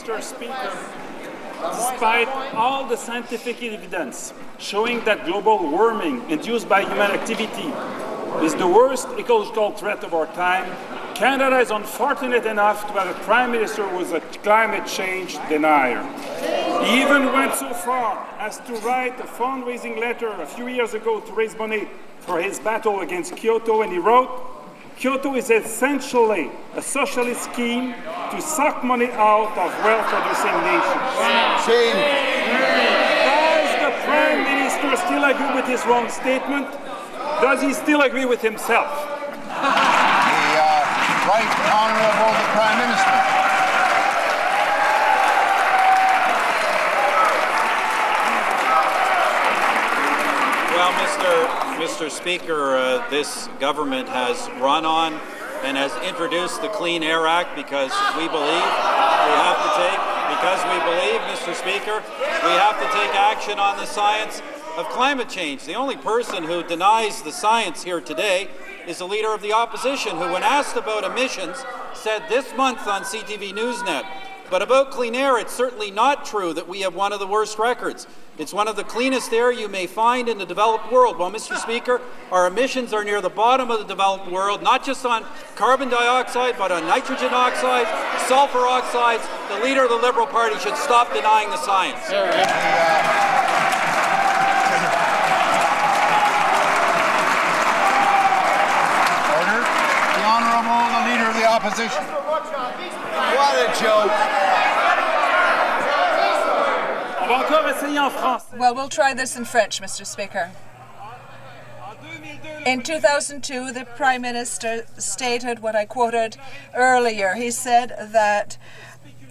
Mr. Speaker, despite all the scientific evidence showing that global warming induced by human activity is the worst ecological threat of our time, Canada is unfortunate enough to have a Prime Minister who is a climate change denier. He even went so far as to write a fundraising letter a few years ago to raise money for his battle against Kyoto, and he wrote, "Kyoto is essentially a socialist scheme to suck money out of wealth-producing nations." Shame. Does the Prime Minister still agree with his wrong statement? Does he still agree with himself? Right Honourable the Prime Minister. Well, Mr. Speaker, this government has run on and has introduced the Clean Air Act because we believe we have to take, Mr. Speaker, we have to take action on the science of climate change. The only person who denies the science here today is the Leader of the Opposition, who, when asked about emissions, said this month on CTV Newsnet, but about clean air, it's certainly not true that we have one of the worst records. It's one of the cleanest air you may find in the developed world. Well, Mr. Speaker, our emissions are near the bottom of the developed world, not just on carbon dioxide, but on nitrogen oxides, sulfur oxides. The Leader of the Liberal Party should stop denying the science. The Leader of the Opposition. What a joke. Well, we'll try this in French, Mr. Speaker. In 2002, the Prime Minister stated what I quoted earlier. He said that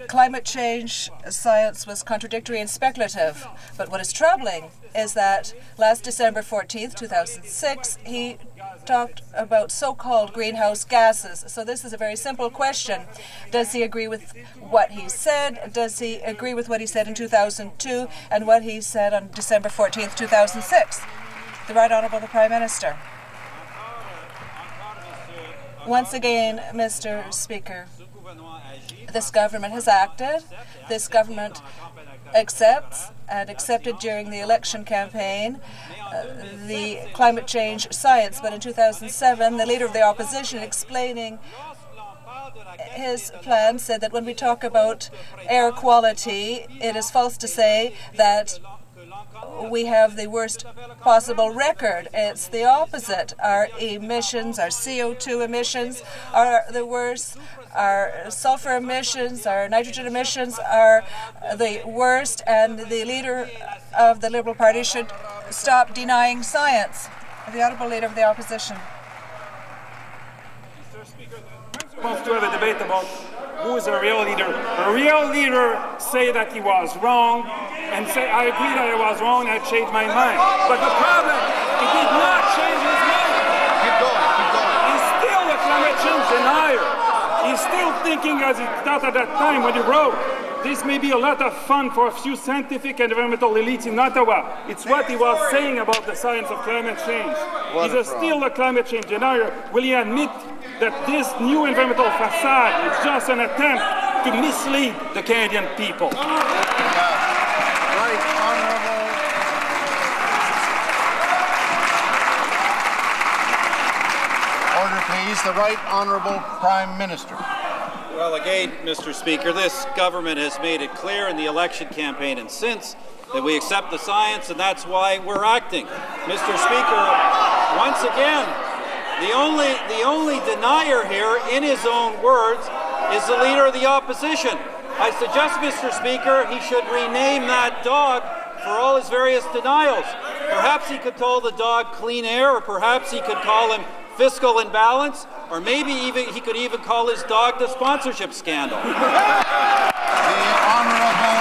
climate change science was contradictory and speculative. But what is troubling is that last December 14th, 2006, he talked about so-called greenhouse gases. So this is a very simple question. Does he agree with what he said? Does he agree with what he said in 2002 and what he said on December 14th, 2006? The Right Honourable the Prime Minister. Once again, Mr. Speaker, this government has acted. This government accepts and accepted during the election campaign the climate change science. But in 2007, the Leader of the Opposition, explaining his plan, said that when we talk about air quality, it is false to say that we have the worst possible record. It's the opposite. Our emissions, our CO2 emissions are the worst. Our sulfur emissions, our nitrogen emissions are the worst, and the Leader of the Liberal Party should stop denying science. The Honourable Leader of the Opposition. Mr. Speaker, the wants to have a debate about who is a real leader. A real leader say that he was wrong and say, I agree that I was wrong, I changed my mind. But the problem, he did not change his mind. Keep going, keep going. He's still a climate change denier. He's still thinking as he thought at that time when he wrote, this may be a lot of fun for a few scientific and environmental elites in Ottawa. It's what he was saying about the science of climate change. He's still a climate change denier. Will he admit that this new environmental facade is just an attempt to mislead the Canadian people? Right Honourable. Order, please. The Right Honourable Prime Minister. Well, again, Mr. Speaker, this government has made it clear in the election campaign and since that we accept the science, and that's why we're acting. Mr. Speaker, once again, the only denier here, in his own words, is the Leader of the Opposition. I suggest, Mr. Speaker, he should rename that dog for all his various denials. Perhaps he could call the dog Clean Air, or perhaps he could call him Fiscal Imbalance, or maybe he could even call his dog the Sponsorship Scandal. The Honourable